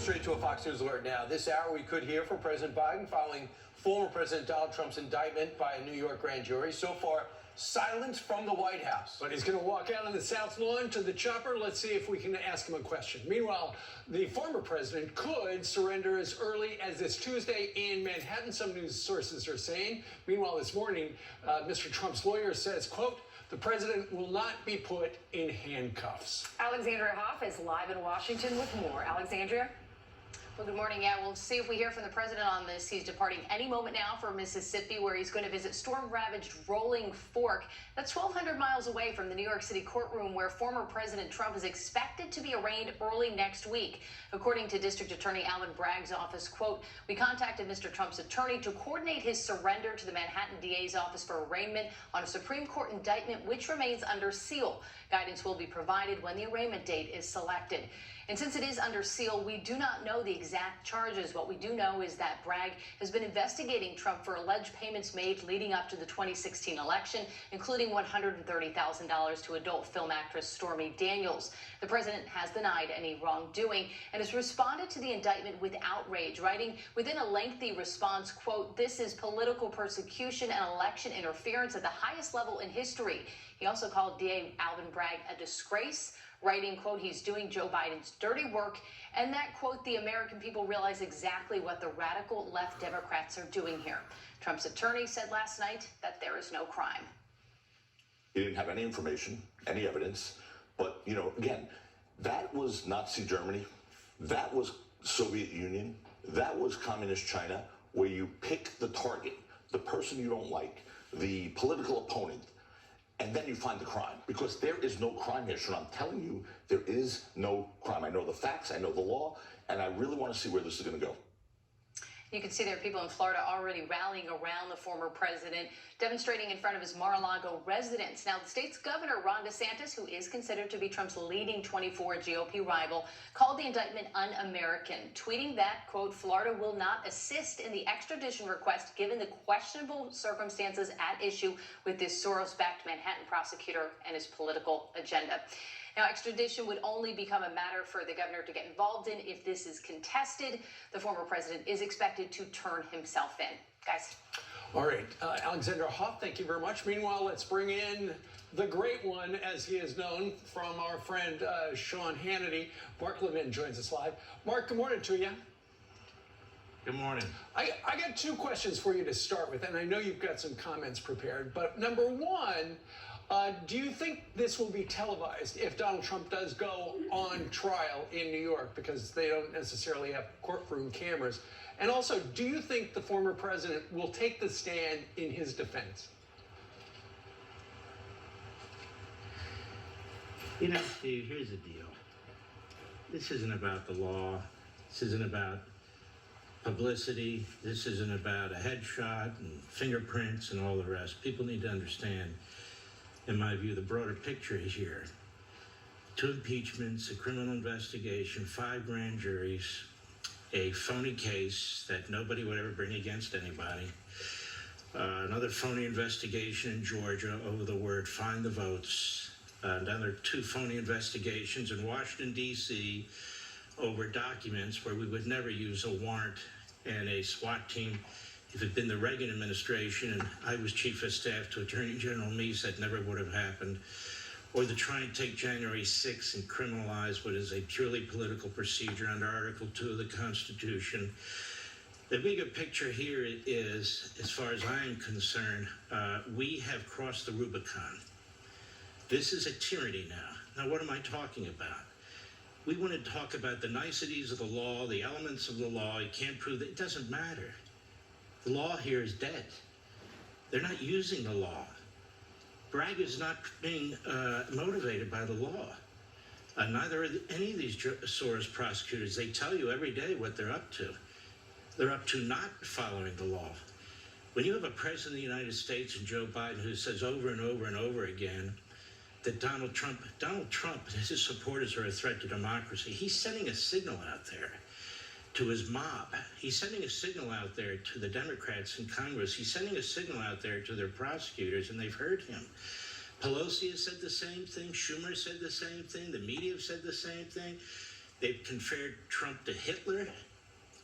Straight to a Fox News alert now. This hour we could hear from President Biden following former President Donald Trump's indictment by a New York grand jury. So far, silence from the White House. But he's going to walk out on the South Lawn to the chopper. Let's see if we can ask him a question. Meanwhile, the former president could surrender as early as this Tuesday in Manhattan, some news sources are saying. Meanwhile, this morning, Mr. Trump's lawyer says, quote, the president will not be put in handcuffs. Alexandria Hoff is live in Washington with more. Alexandria? Well, good morning. Yeah, we'll see if we hear from the president on this. He's departing any moment now for Mississippi, where he's going to visit storm-ravaged Rolling Fork. That's 1,200 miles away from the New York City courtroom where former President Trump is expected to be arraigned early next week. According to District Attorney Alvin Bragg's office, quote, we contacted Mr. Trump's attorney to coordinate his surrender to the Manhattan DA's office for arraignment on a Supreme Court indictment, which remains under seal. Guidance will be provided when the arraignment date is selected. And since it is under seal, we do not know the exact charges. What we do know is that Bragg has been investigating Trump for alleged payments made leading up to the 2016 election, including $130,000 to adult film actress Stormy Daniels. The president has denied any wrongdoing and has responded to the indictment with outrage, writing within a lengthy response, quote, this is political persecution and election interference at the highest level in history. He also called DA Alvin Bragg a disgrace, writing, quote, he's doing Joe Biden's dirty work, and that, quote, the American people realize exactly what the radical left Democrats are doing here. Trump's attorney said last night that there is no crime. He didn't have any information, any evidence, but, you know, again, that was Nazi Germany, that was Soviet Union, that was Communist China, where you pick the target, the person you don't like, the political opponent, and then you find the crime, because there is no crime here. So I'm telling you, there is no crime. I know the facts, I know the law, and I really want to see where this is going to go. You can see there are people in Florida already rallying around the former president, demonstrating in front of his Mar-a-Lago residence. Now, the state's governor, Ron DeSantis, who is considered to be Trump's leading 24 GOP rival, called the indictment un-American, tweeting that, quote, Florida will not assist in the extradition request given the questionable circumstances at issue with this Soros-backed Manhattan prosecutor and his political agenda. Now, extradition would only become a matter for the governor to get involved in if this is contested. The former president is expected to turn himself in. Guys. All right. Alexandra Hoff, thank you very much. Meanwhile, let's bring in the great one, as he is known, from our friend Sean Hannity. Mark Levin joins us live. Mark, good morning to you. Good morning. I got two questions for you to start with, and I know you've got some comments prepared. But number one, do you think this will be televised if Donald Trump does go on trial in New York, because they don't necessarily have courtroom cameras? And also, do you think the former president will take the stand in his defense? You know, Steve, here's the deal. This isn't about the law. This isn't about publicity. This isn't about a headshot and fingerprints and all the rest. People need to understand, in my view, the broader picture is here. 2 impeachments, a criminal investigation, 5 grand juries, a phony case that nobody would ever bring against anybody, another phony investigation in Georgia over the word find the votes, another 2 phony investigations in Washington, D.C. over documents where we would never use a warrant and a SWAT team. If it had been the Reagan administration and I was chief of staff to Attorney General Meese, that never would have happened. Or to try and take January 6th and criminalize what is a purely political procedure under Article 2 of the Constitution. The bigger picture here is, as far as I am concerned, we have crossed the Rubicon. This is a tyranny now. Now, what am I talking about? We want to talk about the niceties of the law, the elements of the law. You can't prove that. It doesn't matter. The law here is dead. They're not using the law. Bragg is not being motivated by the law. Neither are any of these Soros prosecutors. They tell you every day what they're up to. They're up to not following the law. When you have a president of the United States and Joe Biden who says over and over and over again that Donald Trump and his supporters are a threat to democracy, he's sending a signal out there to his mob. He's sending a signal out there to the Democrats in Congress. He's sending a signal out there to their prosecutors, and they've heard him. Pelosi has said the same thing. Schumer said the same thing. The media have said the same thing. They've compared Trump to Hitler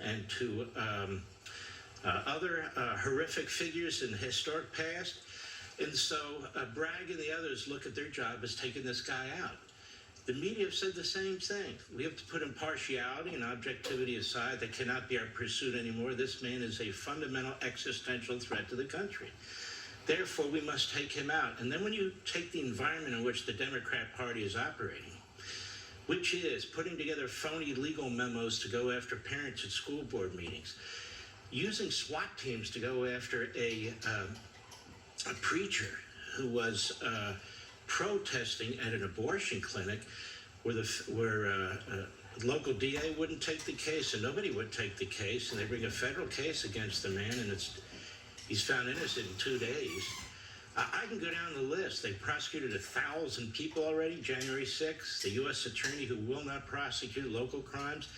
and to other horrific figures in the historic past. And so Bragg and the others look at their job as taking this guy out. The media have said the same thing. We have to put impartiality and objectivity aside. That cannot be our pursuit anymore. This man is a fundamental existential threat to the country. Therefore, we must take him out. And then when you take the environment in which the Democrat Party is operating, which is putting together phony legal memos to go after parents at school board meetings, using SWAT teams to go after a preacher who was protesting at an abortion clinic where local DA wouldn't take the case and nobody would take the case, and they bring a federal case against the man, and he's found innocent in 2 days. I can go down the list. They prosecuted 1,000 people already, January 6th. The U.S. attorney who will not prosecute local crimes,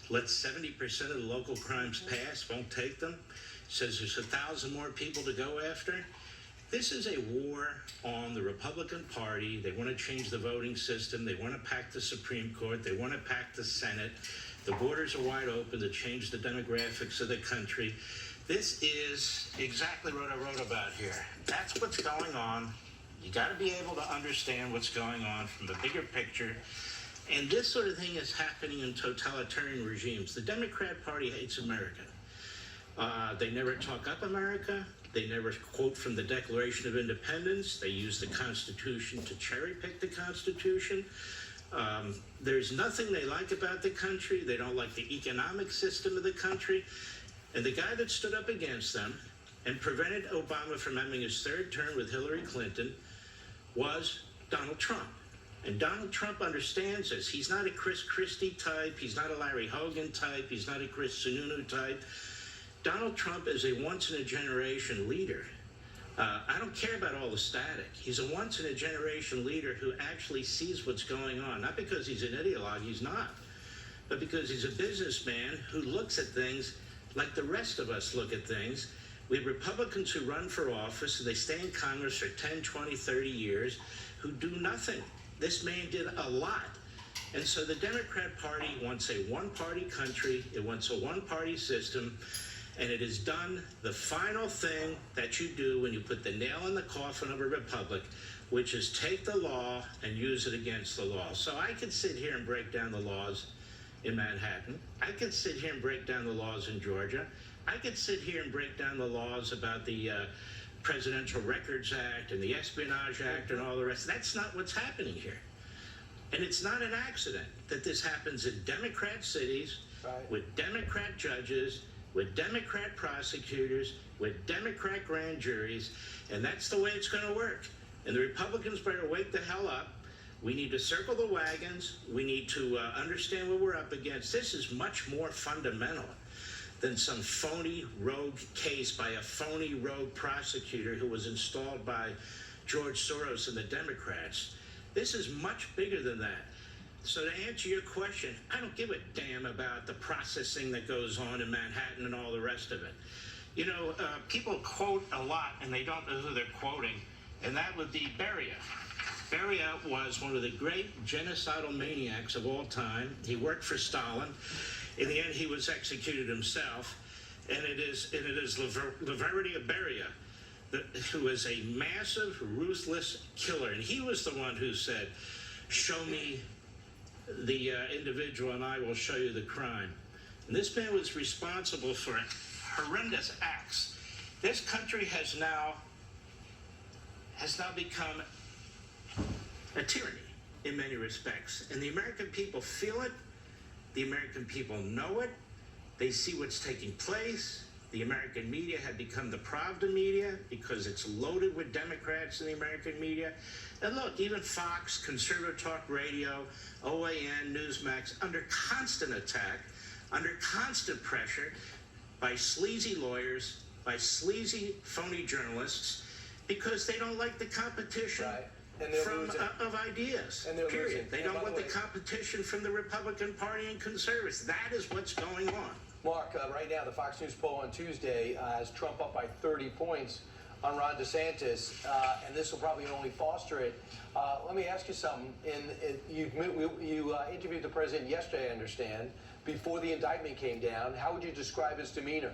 lets 70% of the local crimes pass, won't take them, says there's 1,000 more people to go after. This is a war on the Republican Party. They want to change the voting system. They want to pack the Supreme Court. They want to pack the Senate. The borders are wide open to change the demographics of the country. This is exactly what I wrote about here. That's what's going on. You got to be able to understand what's going on from the bigger picture. And this sort of thing is happening in totalitarian regimes. The Democrat Party hates America. They never talk up America. They never quote from the Declaration of Independence. They use the Constitution to cherry pick the Constitution. There's nothing they like about the country. They don't like the economic system of the country. And the guy that stood up against them and prevented Obama from having his third term with Hillary Clinton was Donald Trump. And Donald Trump understands this. He's not a Chris Christie type. He's not a Larry Hogan type. He's not a Chris Sununu type. Donald Trump is a once-in-a-generation leader. I don't care about all the static. He's a once-in-a-generation leader who actually sees what's going on. Not because he's an ideologue, he's not. But because he's a businessman who looks at things like the rest of us look at things. We have Republicans who run for office, and they stay in Congress for 10, 20, 30 years, who do nothing. This man did a lot. And so the Democrat Party wants a one-party country. It wants a one-party system. And it has done the final thing that you do when you put the nail in the coffin of a republic, which is take the law and use it against the law. So I could sit here and break down the laws in Manhattan. I could sit here and break down the laws in Georgia. I could sit here and break down the laws about the Presidential Records Act and the Espionage Act and all the rest. That's not what's happening here. And it's not an accident that this happens in Democrat cities, with Democrat judges, with Democrat prosecutors, with Democrat grand juries, and that's the way it's going to work. And the Republicans better wake the hell up. We need to circle the wagons. We need to understand what we're up against. This is much more fundamental than some phony rogue case by a phony rogue prosecutor who was installed by George Soros and the Democrats. This is much bigger than that. So to answer your question, I don't give a damn about the processing that goes on in Manhattan and all the rest of it. You know, people quote a lot and they don't know who they're quoting, and that would be Beria. Beria was one of the great genocidal maniacs of all time. He worked for Stalin. In the end, he was executed himself. And it is Leverity Beria, who is a massive, ruthless killer. And he was the one who said, show me the individual and I will show you the crime. And this man was responsible for horrendous acts. This country has now become a tyranny in many respects. And the American people feel it. The American people know it. They see what's taking place. The American media had become the Pravda media because it's loaded with Democrats in the American media. And look, even Fox, Conservative Talk Radio, OAN, Newsmax, under constant attack, under constant pressure by sleazy lawyers, by sleazy, phony journalists, because they don't like the competition of ideas, period. They don't want the competition from the Republican Party and conservatives. That is what's going on. Mark, right now, the Fox News poll on Tuesday has Trump up by 30 points on Ron DeSantis, and this will probably only foster it. Let me ask you something. You interviewed the president yesterday, I understand, before the indictment came down. How would you describe his demeanor?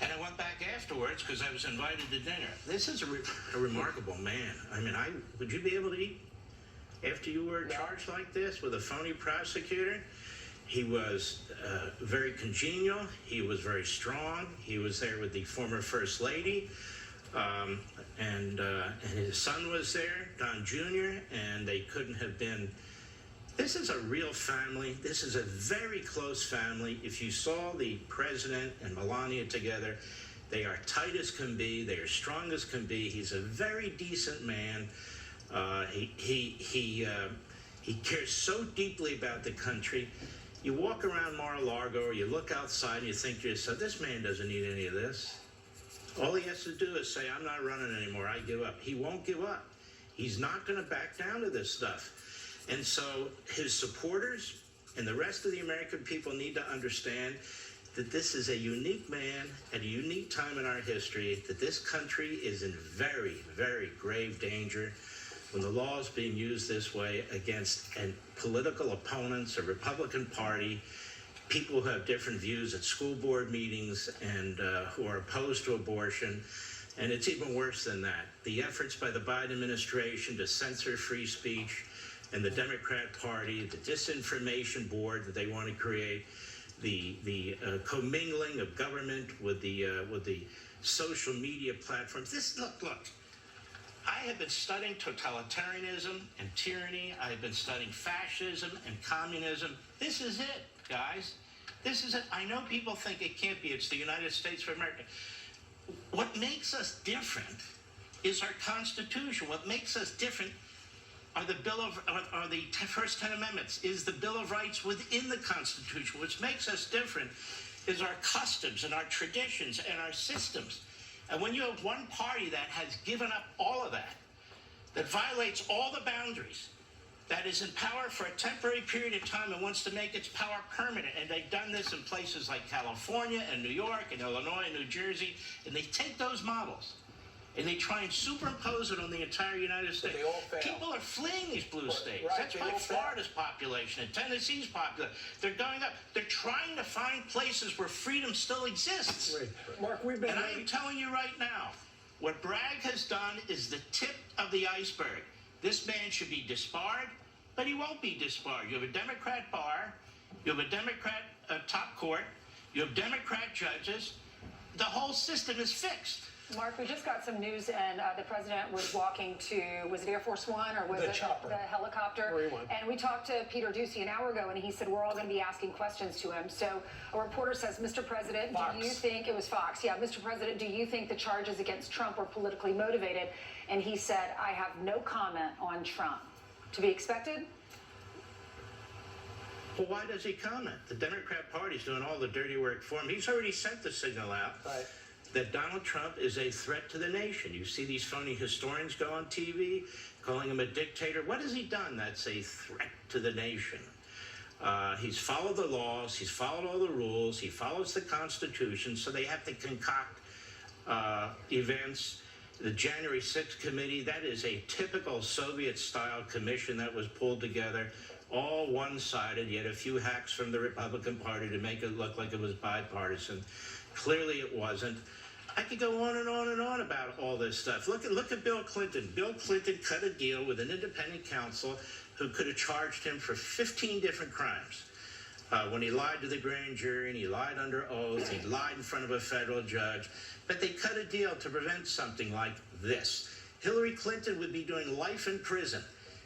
And I went back afterwards because I was invited to dinner. This is a remarkable man. I mean, would you be able to eat after you were charged like this with a phony prosecutor? He was very congenial. He was very strong. He was there with the former First Lady, and his son was there, Don Jr., and they couldn't have been. This is a real family. This is a very close family. If you saw the president and Melania together, they are tight as can be. They are strong as can be. He's a very decent man. He cares so deeply about the country. You walk around Mar-a-Lago or you look outside and you think to yourself, this man doesn't need any of this. All he has to do is say, I'm not running anymore. I give up. He won't give up. He's not going to back down to this stuff. And so his supporters and the rest of the American people need to understand that this is a unique man at a unique time in our history, that this country is in very, very grave danger when the law is being used this way against political opponents, a Republican Party, people who have different views at school board meetings and who are opposed to abortion. And it's even worse than that. The efforts by the Biden administration to censor free speech and the Democrat Party, the disinformation board that they want to create, the commingling of government with the social media platforms. Look. I have been studying totalitarianism and tyranny. I have been studying fascism and communism. This is it, guys. This is it. I know people think it can't be. It's the United States of America. What makes us different is our Constitution. What makes us different are the first 10 amendments, is the Bill of Rights within the Constitution. What makes us different is our customs and our traditions and our systems. And when you have one party that has given up all of that, that violates all the boundaries, that is in power for a temporary period of time and wants to make its power permanent, and they've done this in places like California and New York and Illinois and New Jersey, and they take those models and they try and superimpose it on the entire United States. They all fail. People are fleeing these blue states. Right, That's why Florida's population and Tennessee's population. They're going up. They're trying to find places where freedom still exists. Right. Mark, we've been. And I am telling you right now, what Bragg has done is the tip of the iceberg. This man should be disbarred, but he won't be disbarred. You have a Democrat bar, you have a Democrat top court, you have Democrat judges. The whole system is fixed. Mark, we just got some news, and the president was walking to, was it Air Force One or was The it chopper. the helicopter? And we talked to Peter Doocy an hour ago, and he said we're all going to be asking questions to him. So a reporter says, Mr. President, Fox. do you think, it was Fox, yeah, Mr. President, do you think the charges against Trump were politically motivated? And he said, I have no comment on Trump. To be expected? Well, why does he comment? The Democrat Party's doing all the dirty work for him. He's already sent the signal out. Right. That Donald Trump is a threat to the nation. You see these phony historians go on TV calling him a dictator. What has he done that's a threat to the nation? He's followed the laws. He's followed all the rules. He follows the Constitution. So they have to concoct events. The January 6th committee, that is a typical Soviet-style commission that was pulled together, all one-sided. You had a few hacks from the Republican Party to make it look like it was bipartisan. Clearly it wasn't. I could go on and on and on about all this stuff. Look at Bill Clinton. Bill Clinton cut a deal with an independent counsel who could have charged him for 15 different crimes. When he lied to the grand jury and he lied under oath, he lied in front of a federal judge. But they cut a deal to prevent something like this. Hillary Clinton would be doing life in prison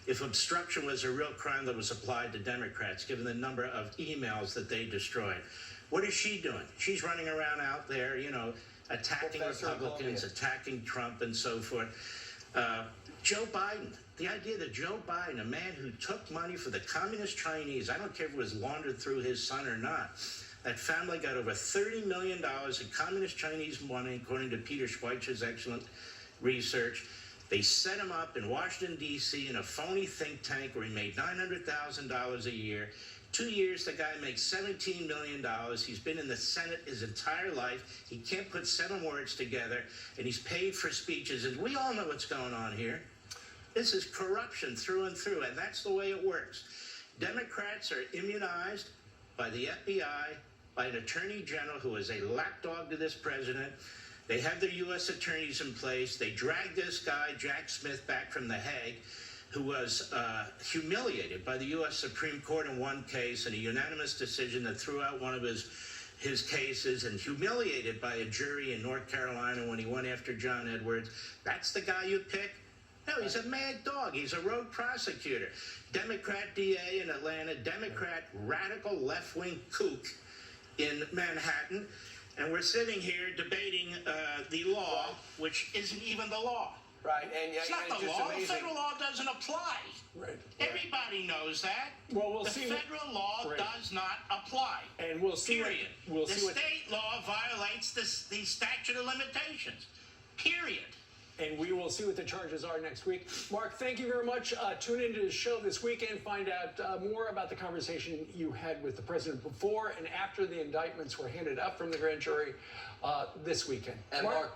if obstruction was a real crime that was applied to Democrats, given the number of emails that they destroyed. What is she doing? She's running around out there, attacking Republicans, attacking Trump, and so forth. Joe Biden, the idea that Joe Biden, a man who took money for the communist Chinese, I don't care if it was laundered through his son or not, that family got over $30 million in communist Chinese money, according to Peter Schweitzer's excellent research. They set him up in Washington, D.C. in a phony think tank where he made $900,000 a year, 2 years, the guy makes $17 million. He's been in the Senate his entire life. He can't put 7 words together, and he's paid for speeches. And we all know what's going on here. This is corruption through and through, and that's the way it works. Democrats are immunized by the FBI, by an attorney general who is a lapdog to this president. They have their U.S. attorneys in place. They dragged this guy, Jack Smith, back from The Hague, who was humiliated by the U.S. Supreme Court in one case in a unanimous decision that threw out one of his cases, and humiliated by a jury in North Carolina when he went after John Edwards. That's the guy you pick? No, he's a mad dog. He's a rogue prosecutor. Democrat DA in Atlanta, Democrat radical left-wing kook in Manhattan, and we're sitting here debating the law, which isn't even the law. Right, and It's not the just law. amazing. The federal law doesn't apply. Right. Everybody knows that. Well, we'll the see what- federal law Right. does not apply. And we'll see what- Period. we'll the see what- state law violates the statute of limitations. Period. And we will see what the charges are next week. Mark, thank you very much. Tune into the show this weekend. Find out more about the conversation you had with the president before and after the indictments were handed up from the grand jury this weekend. And Mark,